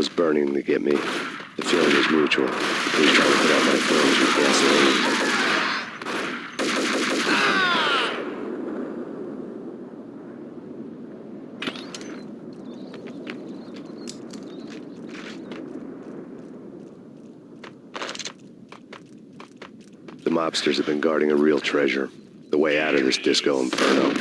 was burning to get me. The feeling was mutual. He was trying to put out my flames with gasoline. The mobsters have been guarding a real treasure. The way out of this disco inferno.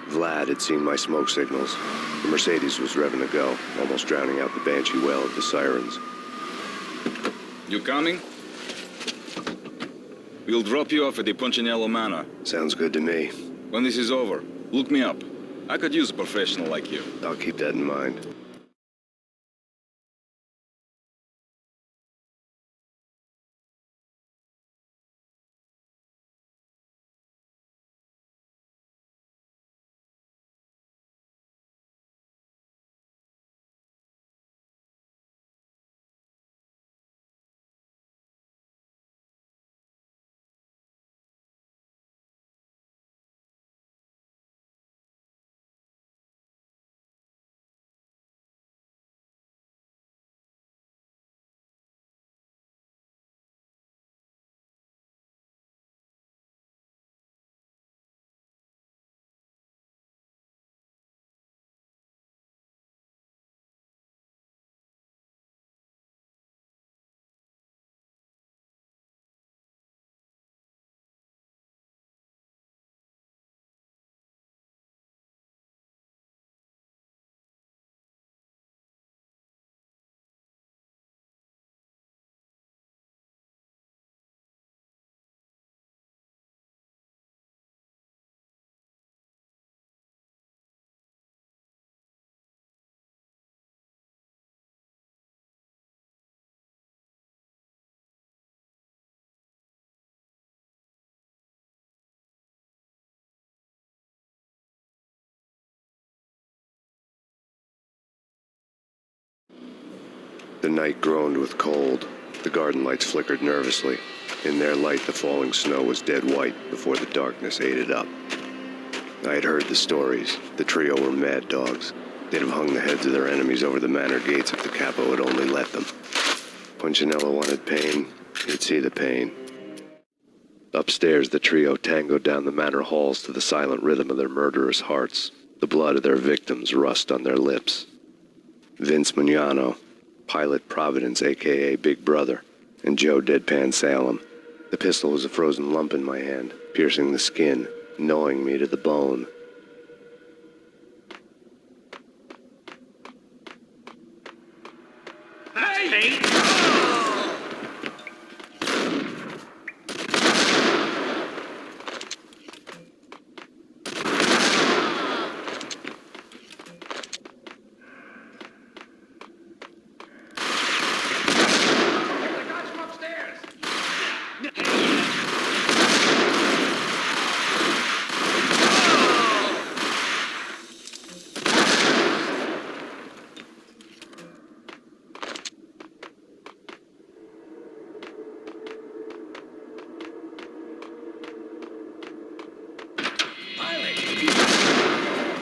Vlad had seen my smoke signals. The Mercedes was revving to go, almost drowning out the Banshee wail of the sirens. You coming? We'll drop you off at the Punchinello Manor. Sounds good to me. When this is over, look me up. I could use a professional like you. I'll keep that in mind. The night groaned with cold. The garden lights flickered nervously. In their light, the falling snow was dead white before the darkness ate it up. I had heard the stories. The trio were mad dogs. They'd have hung the heads of their enemies over the manor gates if the capo had only let them. Punchinello wanted pain. He'd see the pain. Upstairs, the trio tangoed down the manor halls to the silent rhythm of their murderous hearts. The blood of their victims rust on their lips. Vince Mignano, Pilot Providence, a.k.a. Big Brother, and Joe Deadpan Salem. The pistol was a frozen lump in my hand, piercing the skin, gnawing me to the bone. Hey!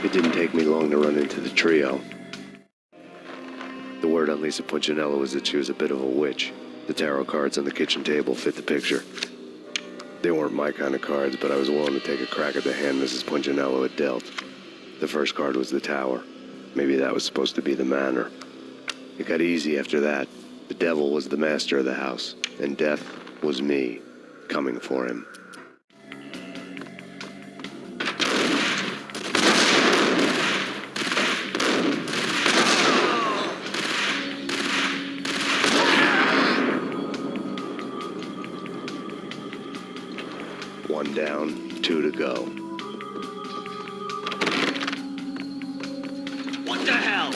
It didn't take me long to run into the trio. The word on Lisa Punchinello was that she was a bit of a witch. The tarot cards on the kitchen table fit the picture. They weren't my kind of cards, but I was willing to take a crack at the hand Mrs. Punchinello had dealt. The first card was the tower. Maybe that was supposed to be the manor. It got easy after that. The devil was the master of the house. And death was me, coming for him. One down, two to go. What the hell?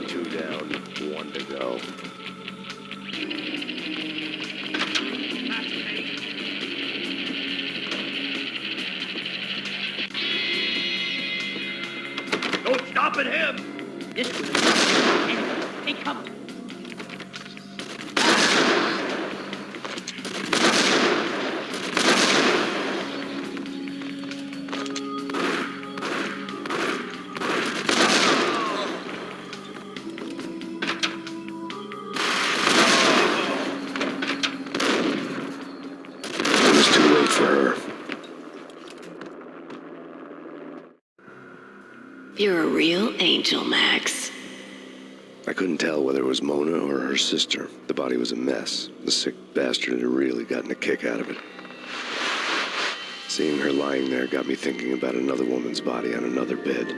Two down, one to go. No stopping him! This will be. Hey, come. It was too late for her. You're a real angel, Max. I couldn't tell whether it was Mona or her sister. The body was a mess. The sick bastard had really gotten a kick out of it. Seeing her lying there got me thinking about another woman's body on another bed.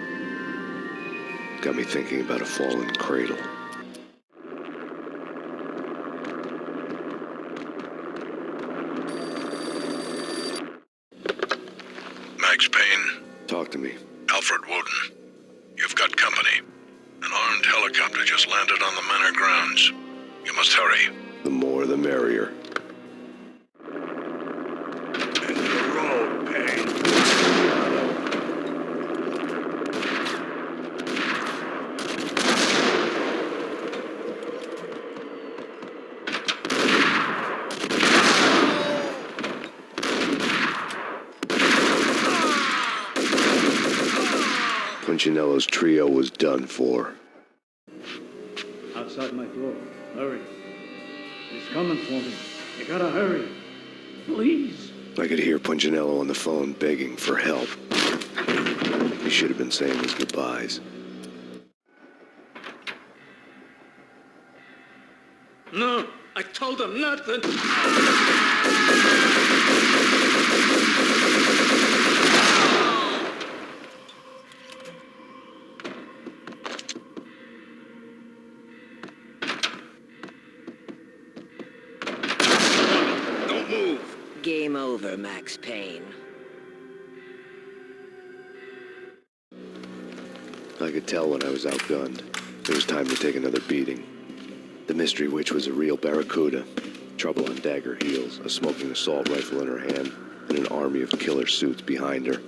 Got me thinking about a fallen cradle. Max Payne, Talk to me. Alfred Woden. You've got company. An armed helicopter just landed on the manor grounds. You must hurry. The more the merrier. End of the road, Payne. Punchinello's trio was done for. Outside my door. Hurry. He's coming for me. You gotta hurry. Please. I could hear Punchinello on the phone begging for help. He should have been saying his goodbyes. No, I told him nothing. Don't move. Game over, Max Payne. I could tell when I was outgunned. It was time to take another beating. The mystery witch was a real barracuda. Trouble on dagger heels, a smoking assault rifle in her hand, and an army of killer suits behind her.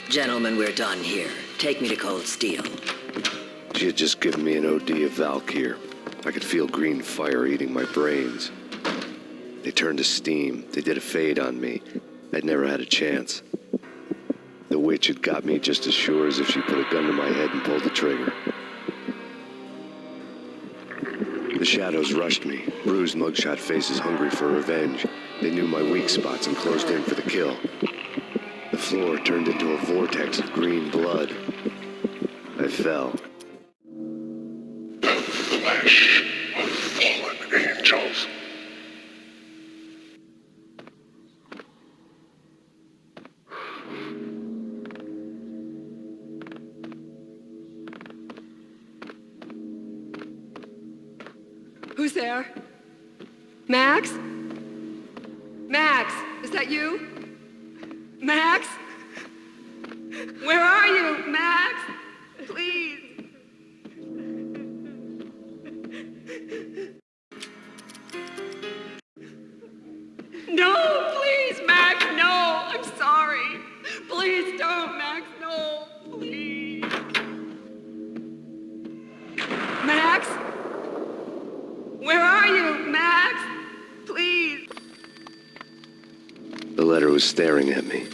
Gentlemen, we're done here. Take me to Cold Steel. She had just given me an OD of Valkyr. I could feel green fire eating my brains. They turned to steam. They did a fade on me. I'd never had a chance. The witch had got me just as sure as if she put a gun to my head and pulled the trigger. The shadows rushed me, bruised mugshot faces hungry for revenge. They knew my weak spots and closed in for the kill. The floor turned into a vortex of green blood. I fell. Flesh of fallen angels. Who's there? Max? Max, is that you? Max? Where are you, Max? Please. No, please, Max, no. I'm sorry. Please don't, Max, no. Please. Max? Where are you, Max? Please. The letter was staring at me.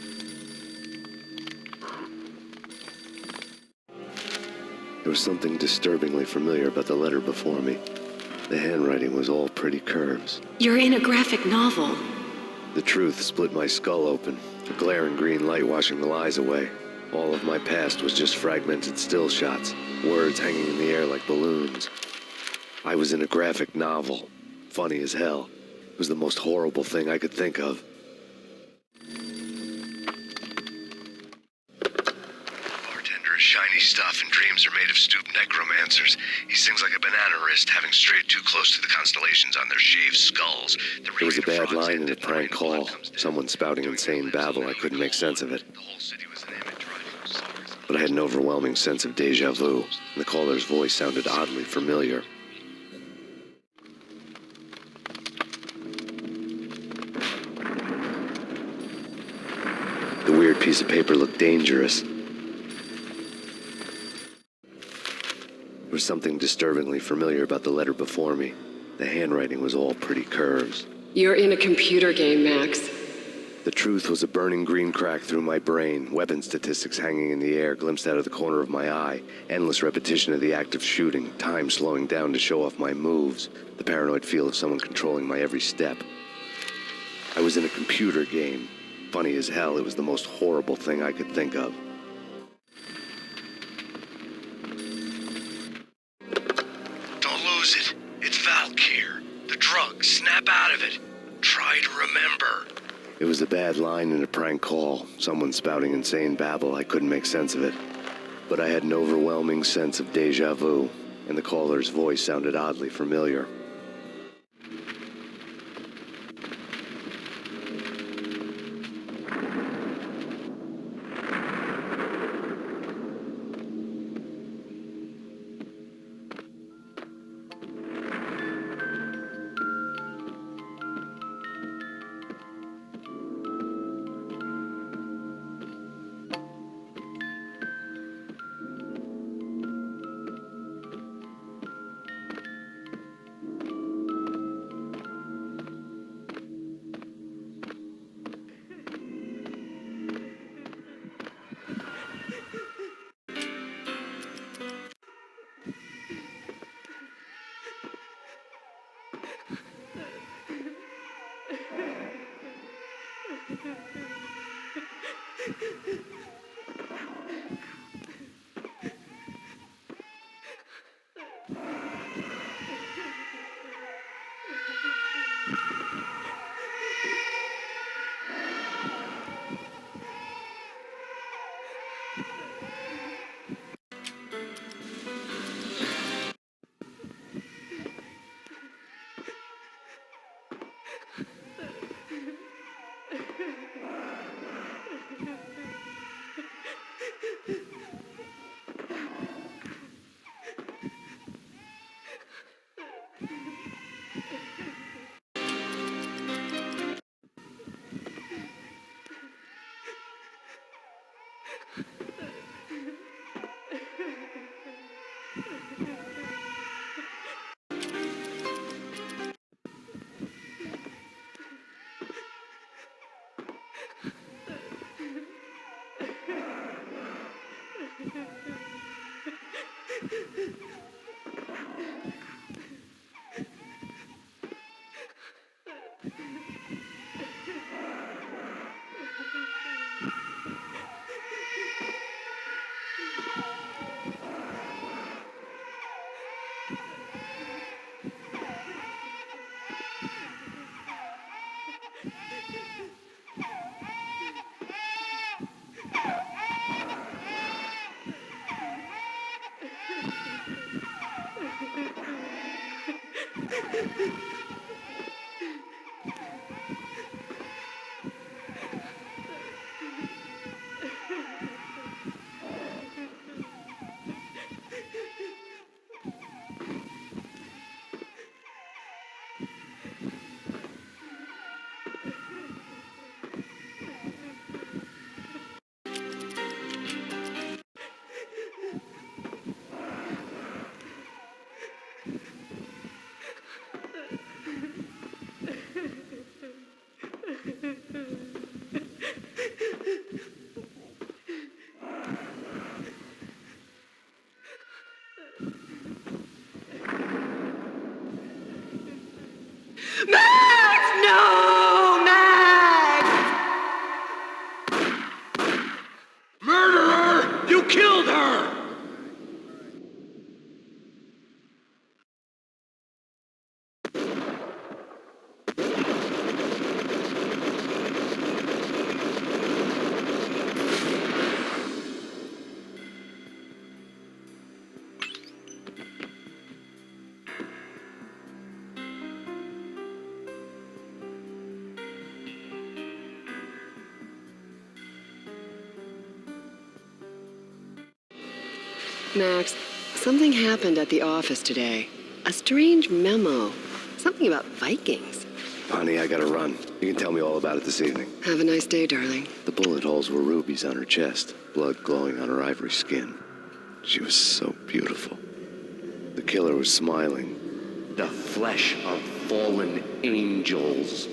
There was something disturbingly familiar about the letter before me. The handwriting was all pretty curves. You're in a graphic novel. The truth split my skull open, a glaring green light washing the lies away. All of my past was just fragmented still shots, words hanging in the air like balloons. I was in a graphic novel. Funny as hell. It was the most horrible thing I could think of. Bartender is shiny stuff and dreams are made of stooped necromancers. He sings like a banana wrist, having strayed too close to the constellations on their shaved skulls. There was a bad line in a prank call. Someone spouting insane babble. I couldn't make sense of it. But I had an overwhelming sense of deja vu, and the caller's voice sounded oddly familiar. The weird piece of paper looked dangerous. There was something disturbingly familiar about the letter before me. The handwriting was all pretty curves. You're in a computer game, Max. The truth was a burning green crack through my brain, weapon statistics hanging in the air, glimpsed out of the corner of my eye, endless repetition of the act of shooting, time slowing down to show off my moves, the paranoid feel of someone controlling my every step. I was in a computer game. Funny as hell, it was the most horrible thing I could think of. Don't lose it. It's Valkyr. The drug. Snap out of it. Try to remember. It was a bad line in a prank call. Someone spouting insane babble. I couldn't make sense of it. But I had an overwhelming sense of deja vu, and the caller's voice sounded oddly familiar. Max! No! Max! Murderer! You killed her! Max, something happened at the office today. A strange memo. Something about Vikings. Honey, I gotta run. You can tell me all about it this evening. Have a nice day, darling. The bullet holes were rubies on her chest, blood glowing on her ivory skin. She was so beautiful. The killer was smiling. The flesh of fallen angels.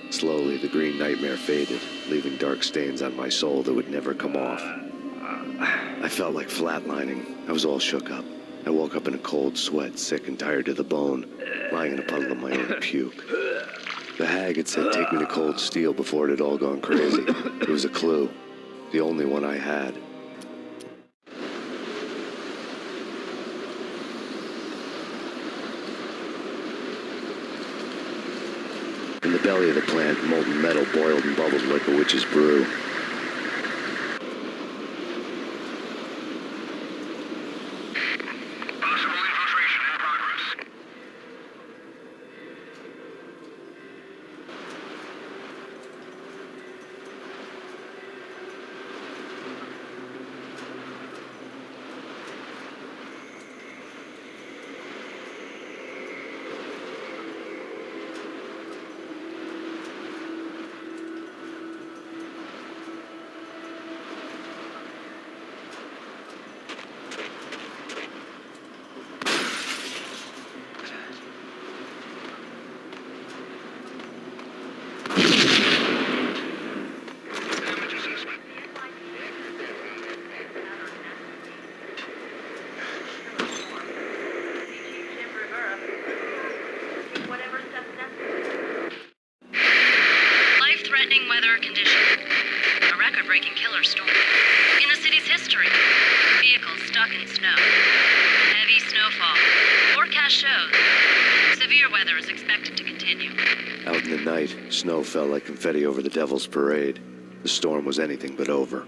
Slowly, the green nightmare faded, leaving dark stains on my soul that would never come off. I felt like flatlining. I was all shook up. I woke up in a cold sweat, sick and tired to the bone, lying in a puddle of my own puke. The hag had said, "Take me to Cold Steel," before it had all gone crazy. It was a clue. The only one I had. In the belly of the plant, molten metal boiled and bubbled like a witch's brew. Possible infiltration in progress. Life-threatening weather conditions. A record-breaking killer storm. In the city's history. Vehicles stuck in snow. Heavy snowfall. Forecast shows severe weather is expected to continue. Out in the night, snow fell like confetti over the Devil's Parade. The storm was anything but over.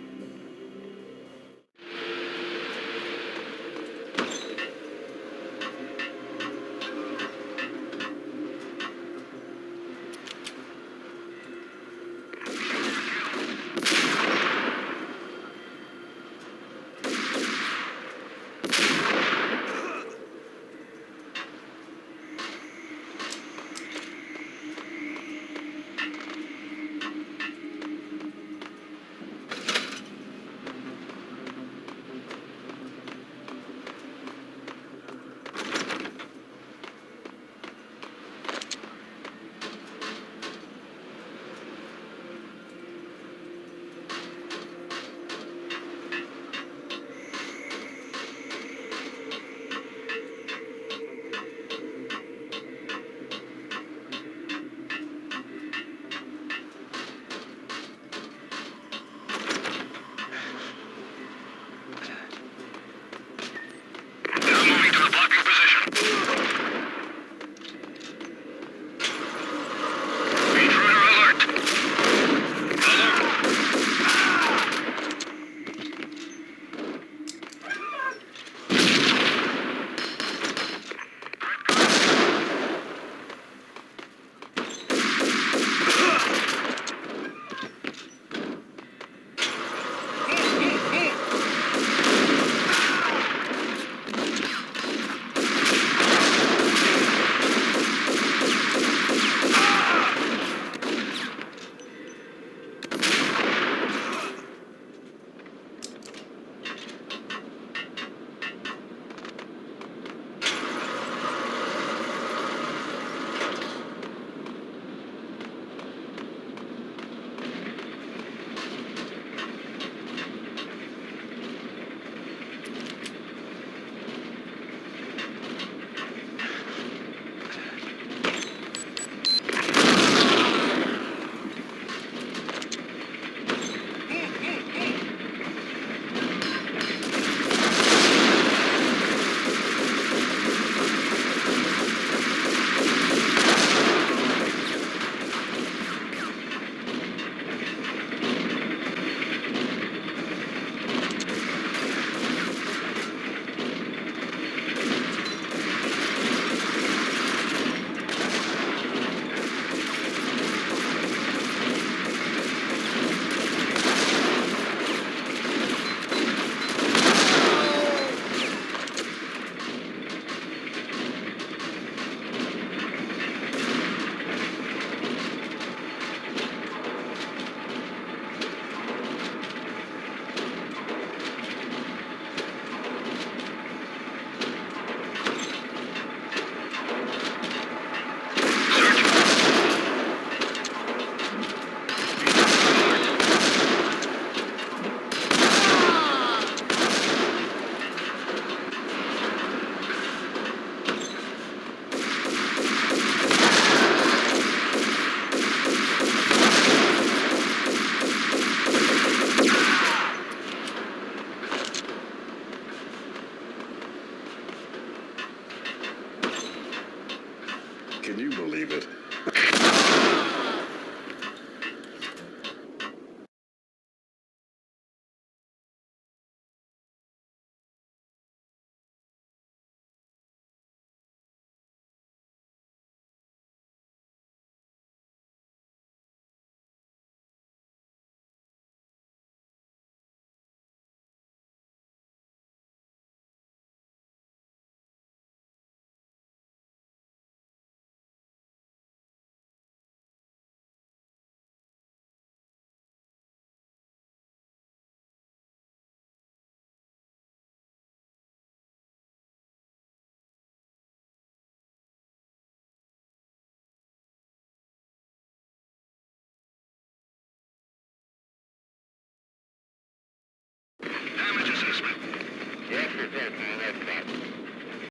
Can you believe it? Damage assessment. Yes, Lieutenant.